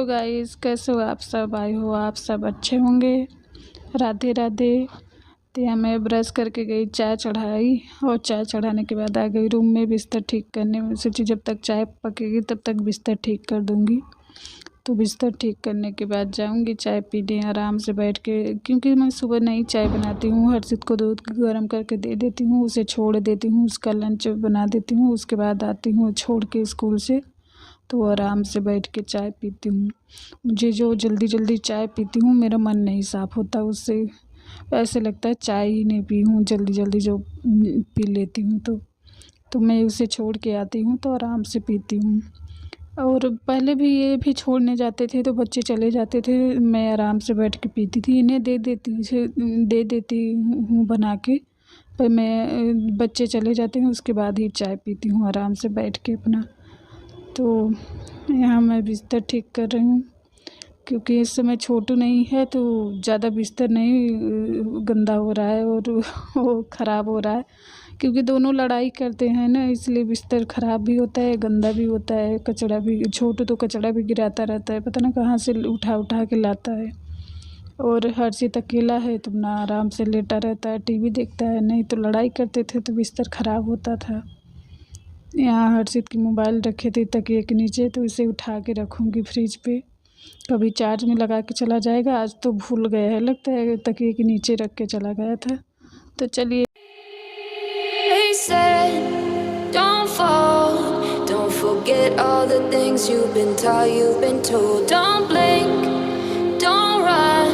Guys, कैसे हो आप सब? आई हो आप सब अच्छे होंगे। राधे राधे। तो यहाँ मैं ब्रश करके गई, चाय चढ़ाई और चाय चढ़ाने के बाद आ गई रूम में बिस्तर ठीक करने में। सोची जब तक चाय पकेगी तब तक बिस्तर ठीक कर दूँगी। तो बिस्तर ठीक करने के बाद जाऊँगी चाय पीने आराम से बैठ के, क्योंकि मैं सुबह नहीं चाय बनाती हूँ। हर्षित को दूध गर्म करके दे देती हूँ, उसे छोड़ देती हूँ, उसका लंच बना देती हूँ, उसके बाद आती हूँ छोड़ के स्कूल से, तो आराम से बैठ के चाय पीती हूँ। मुझे जो जल्दी जल्दी चाय पीती हूँ मेरा मन नहीं साफ़ होता, उससे ऐसे लगता है चाय ही नहीं पी हूँ। जल्दी जल्दी जो पी लेती हूँ तो मैं उसे छोड़ के आती हूँ तो आराम से पीती हूँ। और पहले भी ये भी छोड़ने जाते थे तो बच्चे चले जाते थे, मैं आराम से बैठ के पीती थी। इन्हें दे देती हूँ बना के, पर मैं बच्चे चले जाते हैं उसके बाद ही चाय पीती हूँ आराम से बैठ के अपना। तो यहाँ मैं बिस्तर ठीक कर रही हूँ, क्योंकि इस समय छोटू नहीं है तो ज़्यादा बिस्तर नहीं गंदा हो रहा है और वो ख़राब हो रहा है, क्योंकि दोनों लड़ाई करते हैं ना, इसलिए बिस्तर ख़राब भी होता है, गंदा भी होता है। कचरा भी, छोटू तो कचरा भी गिराता रहता है, पता ना कहाँ से उठा उठा के लाता है। और हर्षित अकेला है तो ना आराम से लेटा रहता है, टीवी देखता है, नहीं तो लड़ाई करते थे तो बिस्तर ख़राब होता था। यहाँ हर्षित की मोबाइल रखे थे तकिए के नीचे, तो इसे उठा के रखूँगी फ्रिज पे, कभी चार्ज में लगा के चला जाएगा। आज तो भूल गया है, लगता है तकिए के नीचे रख के चला गया था। तो चलिए। Don't fall, don't forget all the things you've been taught, you've been told. Don't blink, don't run,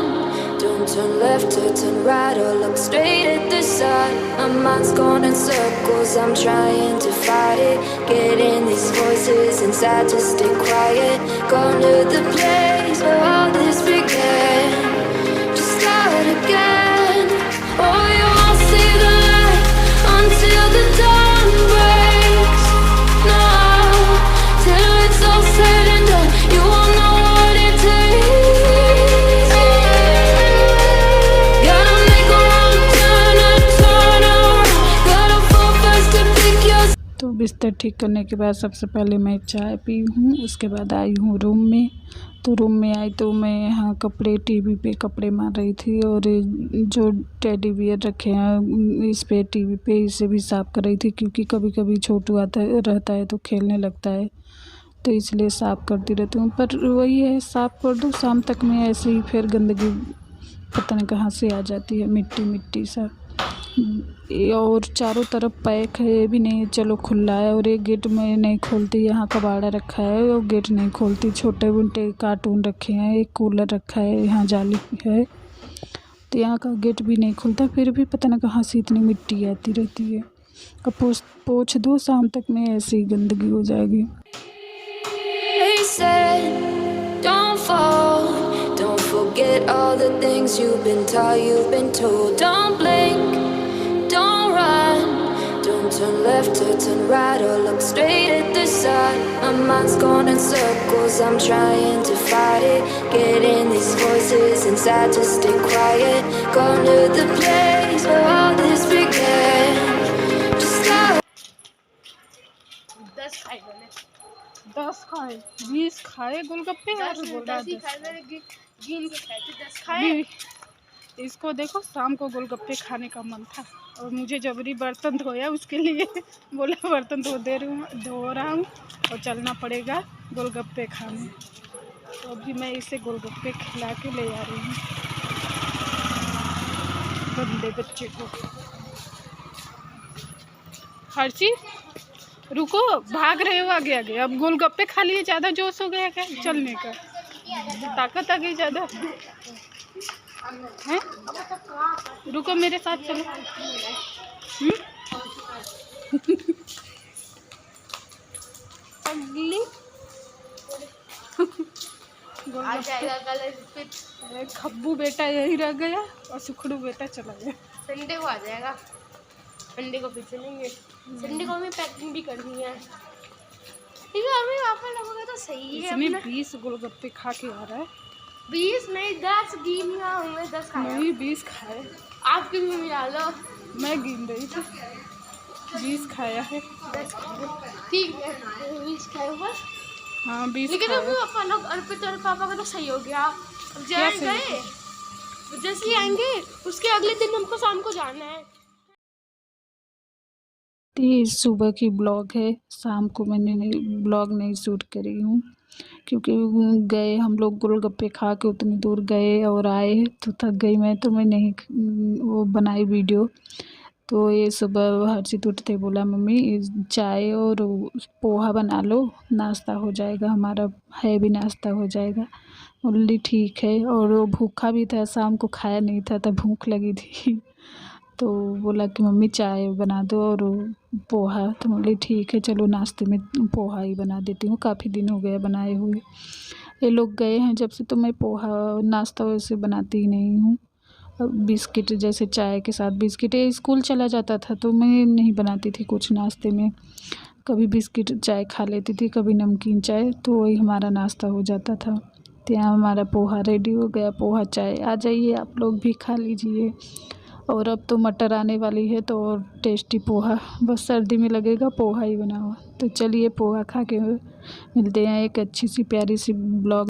don't turn left or turn right or look straight at the sun. My mind's going in circles, I'm trying to fight it. Getting these voices inside to stay quiet. Going to the place where all this began. Just start again. Oh, you won't see the light until the dawn breaks. No, till it's all said and done, you won't know what it takes. Gotta make a wrong turn and turn around. Gotta fall fast to pick your. तो बिस्तर ठीक करने के बाद सबसे पहले मैं चाय पी हूँ, उसके बाद आई हूँ रूम में। तो रूम में आई तो मैं यहाँ कपड़े, टीवी पे कपड़े मार रही थी, और जो टेडी बियर रखे हैं इस पे टीवी पे, इसे भी साफ़ कर रही थी, क्योंकि कभी कभी छोटू आता रहता है तो खेलने लगता है, तो इसलिए साफ़ करती रहती हूँ। पर वही है, साफ़ कर दो शाम तक में ऐसे ही फिर गंदगी पता नहीं कहाँ से आ जाती है, मिट्टी मिट्टी सा। और चारों तरफ पैक है, ये भी नहीं चलो खुला है, और एक गेट में नहीं खोलती, यहाँ कबाड़ा रखा है वो गेट नहीं खोलती। छोटे मोटे कार्टून रखे हैं, एक कूलर रखा है, यहाँ जाली है, तो यहाँ का गेट भी नहीं खुलता, फिर भी पता नहीं कहाँ से इतनी मिट्टी आती रहती है। अब पोंछ दो शाम तक में ऐसी गंदगी हो जाएगी। Don't fall, don't forget all the things you've been taught, you've been told. Don't blink, don't run, don't turn left or turn right or look straight at the sun. My mind's going in circles, I'm trying to fight it. Getting these voices inside to stay quiet. Going to the place where all this began. Just start. 10 खाए 20 खाए गोलगप्पे, इसको देखो शाम को गोलगप्पे खाने का मन था और मुझे जबरी बर्तन धोया, उसके लिए बोला बर्तन धो रहा हूँ और चलना पड़ेगा गोलगप्पे खाने। तो अभी मैं इसे गोलगप्पे खिला के ले आ रही हूँ गंदे बच्चे को। हर्षी रुको, भाग रहे हो आगे आगे। अब गोलगप्पे खा लिए, ज़्यादा जोश हो गया क्या चलने का? ताकत आ गई ज़्यादा है? रुको मेरे साथ चलो। अगली आ जाएगा कल। खब्बू बेटा यही रह गया और सुखड़ू बेटा चला गया। संडे को आ जाएगा, संडे को फिर चलेंगे। संडे को हमें पैकिंग भी करनी है, ठीक है? हमें वहाँ पर लगोगे तो सही है। इसमें 20 गोलगप्पे खा के आ रहा है। 20 नहीं 10 गिन होंगे, 10 खाए। नहीं 20 खाए। आप किन में मिला लो, मैं गिन रही थी। 20 खाया है। 10 खाए, ठीक है 20 खाए बस। हाँ 20 लेकिन खाया। अभी पापा लोग अर्पित और पापा का तो सही हो गया। अब क्या जैसे सही गए जैसे ही आएंगे उसके अगले दिन हमको शाम को जाना है। ये सुबह की ब्लॉग है, शाम को मैंने ब्लॉग नहीं शूट करी हूँ क्योंकि गए हम लोग गोलगप्पे खा के उतनी दूर गए और आए तो थक गई मैं, तो मैं नहीं वो बनाई वीडियो। तो ये सुबह हर्षित उठते बोला मम्मी चाय और पोहा बना लो, नाश्ता हो जाएगा हमारा, है भी नाश्ता हो जाएगा। बोली ठीक है, और वो भूखा भी था, शाम को खाया नहीं था तब भूख लगी थी तो बोला कि मम्मी चाय बना दो और पोहा, तो बोली ठीक है चलो नाश्ते में पोहा ही बना देती हूँ, काफ़ी दिन हो गया बनाए हुए। ये लोग गए हैं जब से तो मैं पोहा नाश्ता वैसे बनाती ही नहीं हूँ। बिस्किट जैसे चाय के साथ बिस्किट, ये स्कूल चला जाता था तो मैं नहीं बनाती थी कुछ नाश्ते में, कभी बिस्किट चाय खा लेती थी, कभी नमकीन चाय, तो वही हमारा नाश्ता हो जाता था। तो यहाँ हमारा पोहा रेडी हो गया, पोहा चाय आ जाइए आप लोग भी खा लीजिए। और अब तो मटर आने वाली है तो और टेस्टी पोहा, बस सर्दी में लगेगा पोहा ही बना हुआ। तो चलिए पोहा खा के मिलते हैं एक अच्छी सी प्यारी सी ब्लॉग।